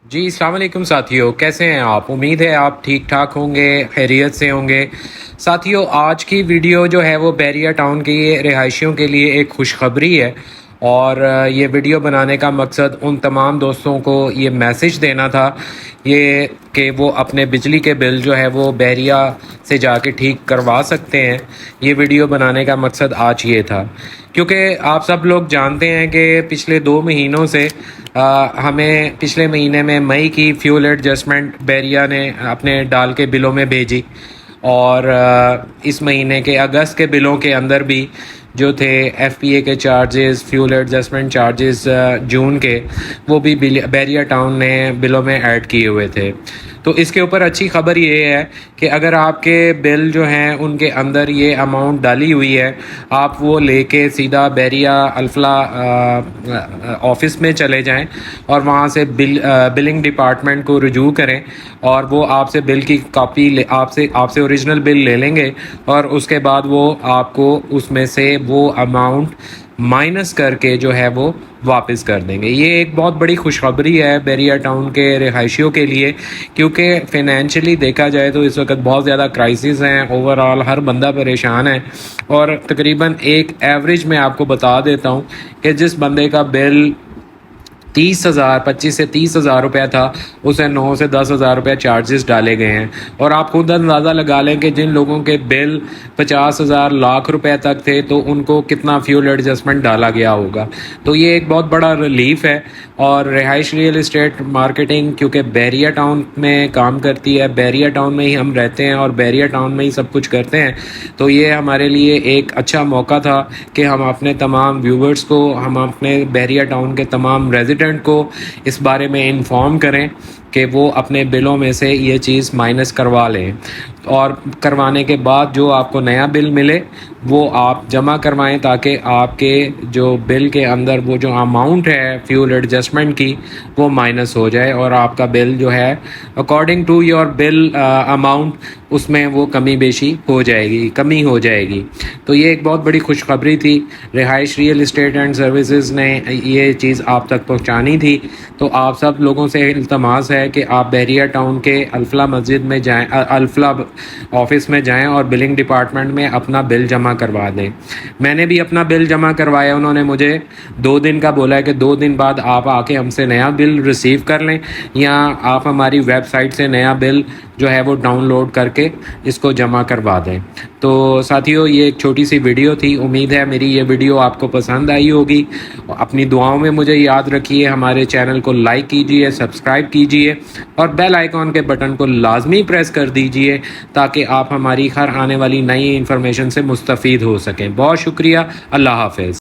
جی السلام علیکم ساتھیوں، کیسے ہیں آپ؟ امید ہے آپ ٹھیک ٹھاک ہوں گے، خیریت سے ہوں گے۔ ساتھیوں، آج کی ویڈیو جو ہے وہ بیریا ٹاؤن کے رہائشیوں کے لیے ایک خوشخبری ہے، اور یہ ویڈیو بنانے کا مقصد ان تمام دوستوں کو یہ میسج دینا تھا یہ کہ وہ اپنے بجلی کے بل جو ہے وہ بیریا سے جا کے ٹھیک کروا سکتے ہیں۔ یہ ویڈیو بنانے کا مقصد آج یہ تھا، کیونکہ آپ سب لوگ جانتے ہیں کہ پچھلے 2 مہینوں سے ہمیں پچھلے مہینے میں مئی کی فیول ایڈجسٹمنٹ بیریا نے اپنے ڈال کے بلوں میں بھیجی، اور اس مہینے کے اگست کے بلوں کے اندر بھی جو تھے ایف پی اے کے چارجز، فیول ایڈجسٹمنٹ چارجز جون کے، وہ بھی بیریا ٹاؤن نے بلوں میں ایڈ کیے ہوئے تھے۔ تو اس کے اوپر اچھی خبر یہ ہے کہ اگر آپ کے بل جو ہیں ان کے اندر یہ اماؤنٹ ڈالی ہوئی ہے، آپ وہ لے کے سیدھا بیریا الفلا آفس میں چلے جائیں اور وہاں سے بلنگ ڈپارٹمنٹ کو رجوع کریں، اور وہ آپ سے بل کی کاپی آپ سے اوریجنل بل لے لیں گے، اور اس کے بعد وہ آپ کو اس میں سے وہ اماؤنٹ مائنس کر کے جو ہے وہ واپس کر دیں گے۔ یہ ایک بہت بڑی خوشخبری ہے بیریا ٹاؤن کے رہائشیوں کے لیے، کیونکہ فینینشلی دیکھا جائے تو اس وقت بہت زیادہ کرائسس ہیں، اوورآل ہر بندہ پریشان ہے، اور تقریباً ایک ایوریج میں آپ کو بتا دیتا ہوں کہ جس بندے کا بل 25 سے 30,000 روپے تھا، اسے 9 سے 10,000 روپے چارجز ڈالے گئے ہیں، اور آپ خود اندازہ لگا لیں کہ جن لوگوں کے بل 50,000 لاکھ روپے تک تھے تو ان کو کتنا فیول ایڈجسٹمنٹ ڈالا گیا ہوگا۔ تو یہ ایک بہت بڑا ریلیف ہے، اور رہائش ریئل اسٹیٹ مارکیٹنگ کیونکہ بیریا ٹاؤن میں کام کرتی ہے، بیریا ٹاؤن میں ہی ہم رہتے ہیں اور بیریا ٹاؤن میں ہی سب کچھ کرتے ہیں، تو یہ ہمارے لیے ایک اچھا موقع تھا کہ ہم اپنے تمام ویورز کو، ہم اپنے بیریا ٹاؤن کے تمام ریزیڈنٹ کو اس بارے میں انفارم کریں کہ وہ اپنے بلوں میں سے یہ چیز مائنس کروا لیں، اور کروانے کے بعد جو آپ کو نیا بل ملے وہ آپ جمع کروائیں، تاکہ آپ کے جو بل کے اندر وہ جو اماؤنٹ ہے فیول ایڈجسٹمنٹ کی وہ مائنس ہو جائے، اور آپ کا بل جو ہے according to your bill amount اس میں وہ کمی بیشی ہو جائے گی، کمی ہو جائے گی۔ تو یہ ایک بہت بڑی خوشخبری تھی، رہائش ریئل اسٹیٹ اینڈ سروسز نے یہ چیز آپ تک پہنچانی تھی۔ تو آپ سب لوگوں سے التماس ہے کہ آپ بیریا ٹاؤن کے الفلا مسجد میں جائیں، الفلا آفس میں جائیں اور بلنگ ڈپارٹمنٹ میں اپنا بل جمع کروا دیں۔ میں نے بھی اپنا بل جمع کروایا، انہوں نے مجھے 2 دن کا بولا ہے کہ 2 دن بعد آپ آ کے ہم سے نیا بل ریسیو کر لیں، یا آپ ہماری ویب سائٹ سے نیا بل جو ہے وہ ڈاؤن لوڈ کر کے اس کو جمع کروا دیں۔ تو ساتھیوں، یہ ایک چھوٹی سی ویڈیو تھی، امید ہے میری یہ ویڈیو آپ کو پسند آئی ہوگی۔ اپنی دعاؤں میں مجھے یاد رکھیے، ہمارے چینل کو لائک کیجئے، سبسکرائب کیجئے، اور بیل آئیکن کے بٹن کو لازمی پریس کر دیجئے تاکہ آپ ہماری ہر آنے والی نئی انفارمیشن سے مستفید ہو سکیں۔ بہت شکریہ، اللہ حافظ۔